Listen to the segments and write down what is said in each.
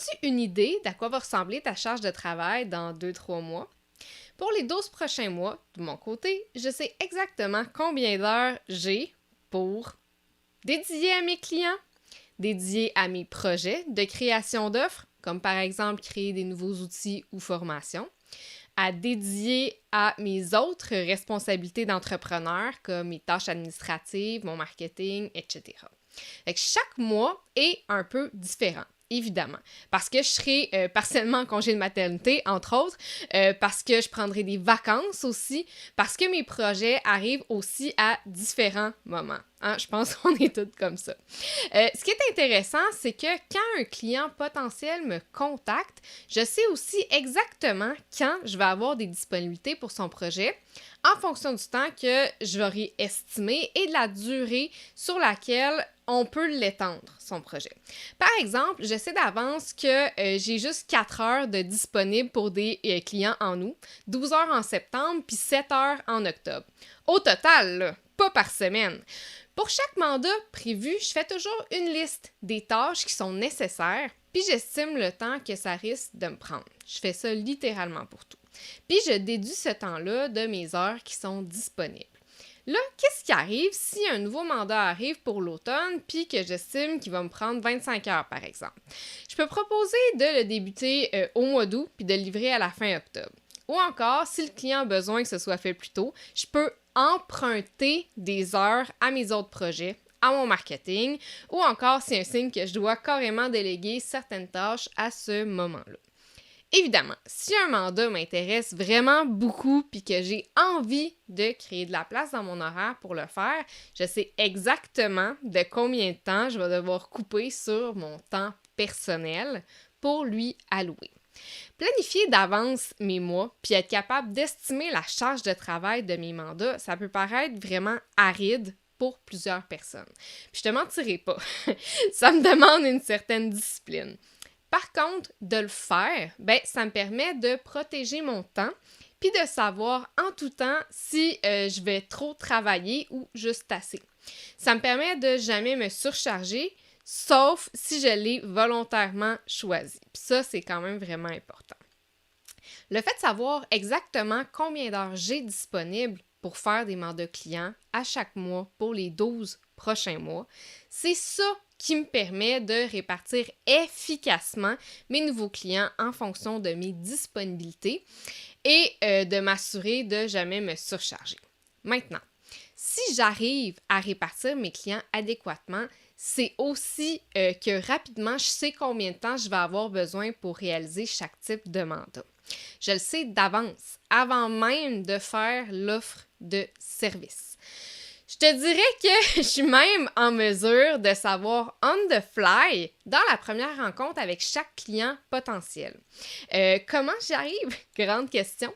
As-tu une idée d'à quoi va ressembler ta charge de travail dans 2-3 mois? Pour les 12 prochains mois, de mon côté, je sais exactement combien d'heures j'ai pour dédier à mes clients, dédier à mes projets de création d'offres, comme par exemple créer des nouveaux outils ou formations, à dédier à mes autres responsabilités d'entrepreneur, comme mes tâches administratives, mon marketing, etc. Fait que chaque mois est un peu différent. Évidemment, parce que je serai partiellement en congé de maternité, entre autres, parce que je prendrai des vacances aussi, parce que mes projets arrivent aussi à différents moments. Hein? Je pense qu'on est toutes comme ça. Ce qui est intéressant, c'est que quand un client potentiel me contacte, je sais aussi exactement quand je vais avoir des disponibilités pour son projet en fonction du temps que je l'aurai estimé et de la durée sur laquelle on peut l'étendre, son projet. Par exemple, je sais d'avance que j'ai juste 4 heures de disponible pour des clients en août, 12 heures en septembre, puis 7 heures en octobre. Au total, là, pas par semaine. Pour chaque mandat prévu, je fais toujours une liste des tâches qui sont nécessaires, puis j'estime le temps que ça risque de me prendre. Je fais ça littéralement pour tout. Puis je déduis ce temps-là de mes heures qui sont disponibles. Là, qu'est-ce qui arrive si un nouveau mandat arrive pour l'automne puis que j'estime qu'il va me prendre 25 heures, par exemple? Je peux proposer de le débuter au mois d'août puis de le livrer à la fin octobre. Ou encore, si le client a besoin que ce soit fait plus tôt, je peux emprunter des heures à mes autres projets, à mon marketing, ou encore c'est un signe que je dois carrément déléguer certaines tâches à ce moment-là. Évidemment, si un mandat m'intéresse vraiment beaucoup puis que j'ai envie de créer de la place dans mon horaire pour le faire, je sais exactement de combien de temps je vais devoir couper sur mon temps personnel pour lui allouer. Planifier d'avance mes mois puis être capable d'estimer la charge de travail de mes mandats, ça peut paraître vraiment aride pour plusieurs personnes. Puis je te mentirai pas, ça me demande une certaine discipline. Par contre, de le faire, ça me permet de protéger mon temps puis de savoir en tout temps si je vais trop travailler ou juste assez. Ça me permet de jamais me surcharger, sauf si je l'ai volontairement choisi. Puis ça, c'est quand même vraiment important. Le fait de savoir exactement combien d'heures j'ai disponible pour faire des mandats clients à chaque mois pour les 12 prochains mois, c'est ça qui me permet de répartir efficacement mes nouveaux clients en fonction de mes disponibilités et de m'assurer de jamais me surcharger. Maintenant, si j'arrive à répartir mes clients adéquatement, c'est aussi que rapidement, je sais combien de temps je vais avoir besoin pour réaliser chaque type de mandat. Je le sais d'avance, avant même de faire l'offre de service. Je te dirais que je suis même en mesure de savoir on the fly dans la première rencontre avec chaque client potentiel. Comment j'y arrive? Grande question.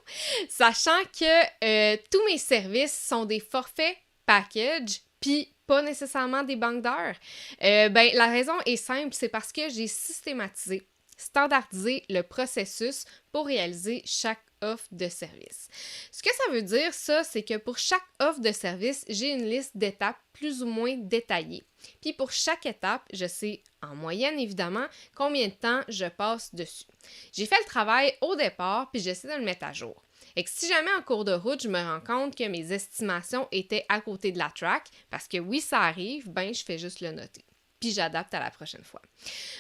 Sachant que tous mes services sont des forfaits package, puis pas nécessairement des banques d'heures. La raison est simple, c'est parce que j'ai systématisé, standardisé le processus pour réaliser chaque offre de service. Ce que ça veut dire, ça, c'est que pour chaque offre de service, j'ai une liste d'étapes plus ou moins détaillée. Puis pour chaque étape, je sais, en moyenne évidemment, combien de temps je passe dessus. J'ai fait le travail au départ, puis j'essaie de le mettre à jour. Et que si jamais en cours de route, je me rends compte que mes estimations étaient à côté de la track, parce que oui, ça arrive, je fais juste le noter. Puis j'adapte à la prochaine fois.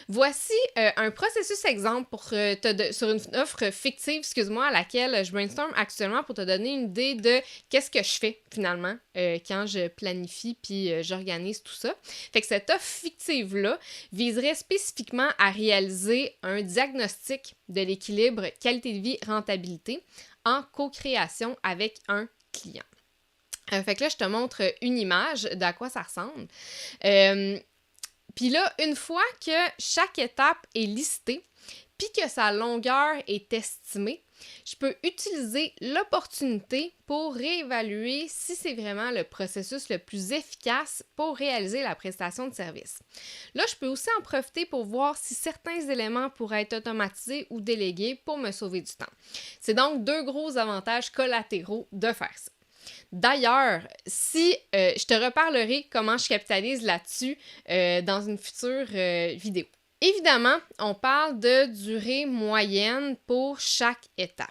Voici un processus exemple pour sur une offre fictive, à laquelle je brainstorm actuellement pour te donner une idée de qu'est-ce que je fais finalement quand je planifie puis j'organise tout ça. Fait que cette offre fictive-là viserait spécifiquement à réaliser un diagnostic de l'équilibre qualité de vie rentabilité en co-création avec un client. Fait que là, je te montre une image d'à quoi ça ressemble. Puis là, une fois que chaque étape est listée, puis que sa longueur est estimée, je peux utiliser l'opportunité pour réévaluer si c'est vraiment le processus le plus efficace pour réaliser la prestation de service. Là, je peux aussi en profiter pour voir si certains éléments pourraient être automatisés ou délégués pour me sauver du temps. C'est donc 2 gros avantages collatéraux de faire ça. D'ailleurs, si je te reparlerai comment je capitalise là-dessus dans une future vidéo. Évidemment, on parle de durée moyenne pour chaque étape.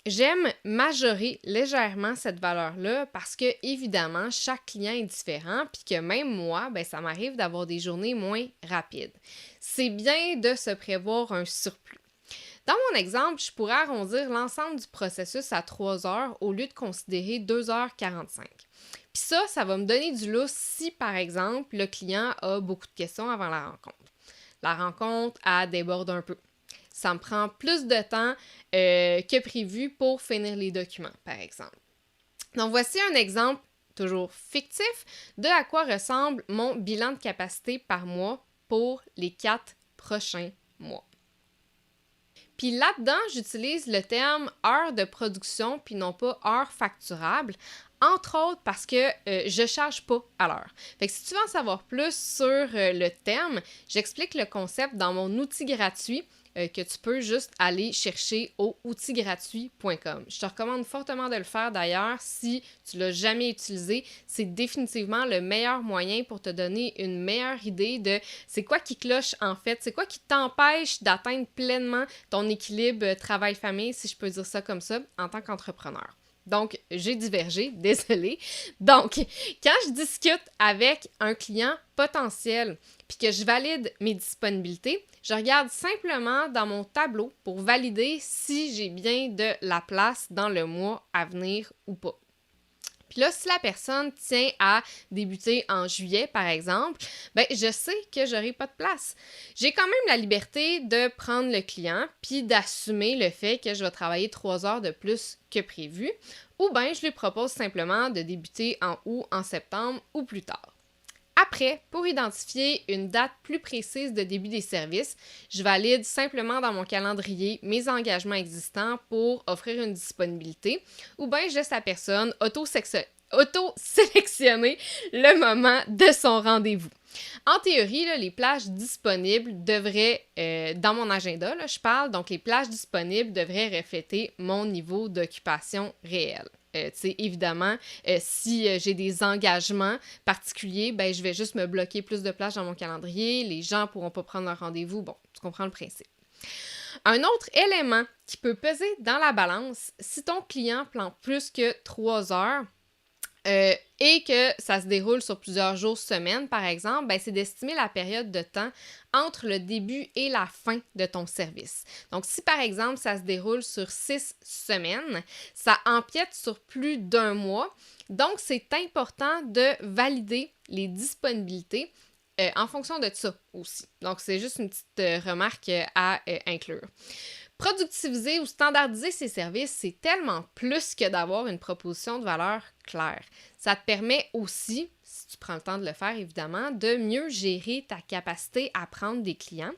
J'aime majorer légèrement cette valeur-là parce que, évidemment, chaque client est différent, puis que même moi, ben, ça m'arrive d'avoir des journées moins rapides. C'est bien de se prévoir un surplus. Dans mon exemple, je pourrais arrondir l'ensemble du processus à 3 heures au lieu de considérer 2h45. Puis ça va me donner du lousse si, par exemple, le client a beaucoup de questions avant la rencontre. La rencontre, elle déborde un peu. Ça me prend plus de temps que prévu pour finir les documents, par exemple. Donc, voici un exemple, toujours fictif, de à quoi ressemble mon bilan de capacité par mois pour les 4 prochains mois. Puis là-dedans, j'utilise le terme heure de production, puis non pas heure facturable, entre autres parce que je ne charge pas à l'heure. Fait que si tu veux en savoir plus sur le terme, j'explique le concept dans mon outil gratuit que tu peux juste aller chercher au outilgratuit.com. Je te recommande fortement de le faire d'ailleurs si tu ne l'as jamais utilisé. C'est définitivement le meilleur moyen pour te donner une meilleure idée de c'est quoi qui cloche en fait, c'est quoi qui t'empêche d'atteindre pleinement ton équilibre travail-famille, si je peux dire ça comme ça, en tant qu'entrepreneur. Donc, j'ai divergé, désolée. Donc, quand je discute avec un client potentiel puis que je valide mes disponibilités, je regarde simplement dans mon tableau pour valider si j'ai bien de la place dans le mois à venir ou pas. Puis là, si la personne tient à débuter en juillet, par exemple, ben je sais que j'aurai pas de place. J'ai quand même la liberté de prendre le client puis d'assumer le fait que je vais travailler 3 heures de plus que prévu, ou bien je lui propose simplement de débuter en août, en septembre ou plus tard. Après, pour identifier une date plus précise de début des services, je valide simplement dans mon calendrier mes engagements existants pour offrir une disponibilité ou bien je laisse la personne auto-sélectionner le moment de son rendez-vous. En théorie, là, les plages disponibles devraient, dans mon agenda, là, je parle, donc les plages disponibles devraient refléter mon niveau d'occupation réel. Évidemment, si j'ai des engagements particuliers, ben, je vais juste me bloquer plus de plages dans mon calendrier. Les gens ne pourront pas prendre leur rendez-vous. Bon, tu comprends le principe. Un autre élément qui peut peser dans la balance, si ton client plante plus que 3 heures, et que ça se déroule sur plusieurs jours, semaines, par exemple, ben, c'est d'estimer la période de temps entre le début et la fin de ton service. Donc, si par exemple, ça se déroule sur 6 semaines, ça empiète sur plus d'1 mois. Donc, c'est important de valider les disponibilités en fonction de ça aussi. Donc, c'est juste une petite remarque à inclure. Productiviser ou standardiser ces services, c'est tellement plus que d'avoir une proposition de valeur claire. Ça te permet aussi, si tu prends le temps de le faire évidemment, de mieux gérer ta capacité à prendre des clients,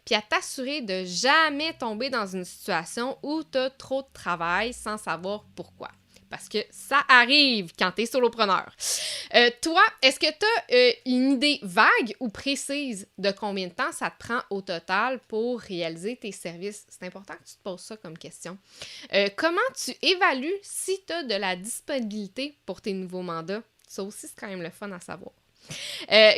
puis à t'assurer de jamais tomber dans une situation où tu as trop de travail sans savoir pourquoi. Parce que ça arrive quand tu es solopreneur. Toi, est-ce que tu as une idée vague ou précise de combien de temps ça te prend au total pour réaliser tes services? C'est important que tu te poses ça comme question. Comment tu évalues si tu as de la disponibilité pour tes nouveaux mandats? Ça aussi, c'est quand même le fun à savoir.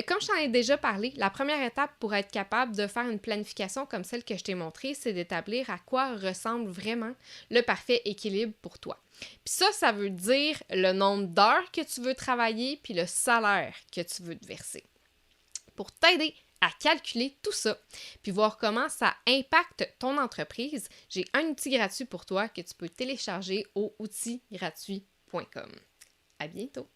Comme je t'en ai déjà parlé, la première étape pour être capable de faire une planification comme celle que je t'ai montrée, c'est d'établir à quoi ressemble vraiment le parfait équilibre pour toi. Puis ça veut dire le nombre d'heures que tu veux travailler puis le salaire que tu veux te verser. Pour t'aider à calculer tout ça, puis voir comment ça impacte ton entreprise, j'ai un outil gratuit pour toi que tu peux télécharger au outilgratuit.com. À bientôt!